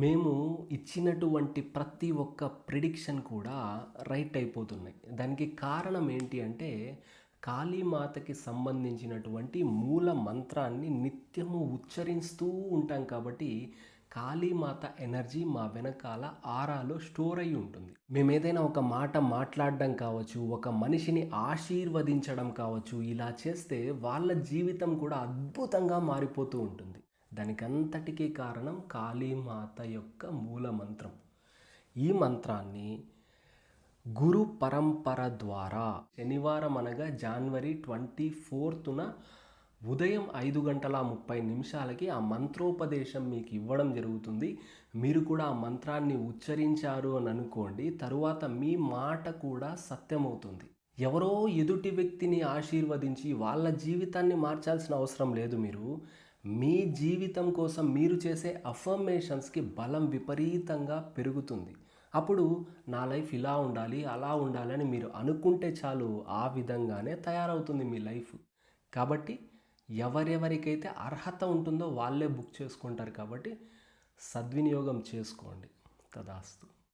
మేము ఇచ్చినటువంటి ప్రతి ఒక్క ప్రిడిక్షన్ కూడా రైట్ అయిపోతున్నాయి. దానికి కారణం ఏంటి అంటే, కాళీమాతకి సంబంధించినటువంటి మూల మంత్రాన్ని నిత్యము ఉచ్చరిస్తూ ఉంటాం కాబట్టి, కాళీమాత ఎనర్జీ మా వెనకాల ఆరాలో స్టోర్ అయ్యి ఉంటుంది. మేమేదైనా ఒక మాట మాట్లాడడం కావచ్చు, ఒక మనిషిని ఆశీర్వదించడం కావచ్చు, ఇలా చేస్తే వాళ్ళ జీవితం కూడా అద్భుతంగా మారిపోతూ ఉంటుంది. దానికంతటికీ కారణం కాళీమాత యొక్క మూల మంత్రం. ఈ మంత్రాన్ని గురు పరంపర ద్వారా శనివారం అనగా జనవరి 24న ఉదయం 5:30 ఆ మంత్రోపదేశం మీకు ఇవ్వడం జరుగుతుంది. మీరు కూడా ఆ మంత్రాన్ని ఉచ్చరించారు అని అనుకోండి, తరువాత మీ మాట కూడా సత్యమవుతుంది. ఎవరో ఎదుటి వ్యక్తిని ఆశీర్వదించి వాళ్ళ జీవితాన్ని మార్చాల్సిన అవసరం లేదు. మీ జీవితం కోసం మీరు చేసే అఫర్మేషన్స్కి బలం విపరీతంగా పెరుగుతుంది. అప్పుడు నా లైఫ్ ఇలా ఉండాలి, అలా ఉండాలని మీరు అనుకుంటే చాలు, ఆ విధంగానే తయారవుతుంది మీ లైఫ్. కాబట్టి ఎవరెవరికైతే అర్హత ఉంటుందో వాళ్ళే బుక్ చేసుకుంటారు కాబట్టి సద్వినియోగం చేసుకోండి. తదాస్తు.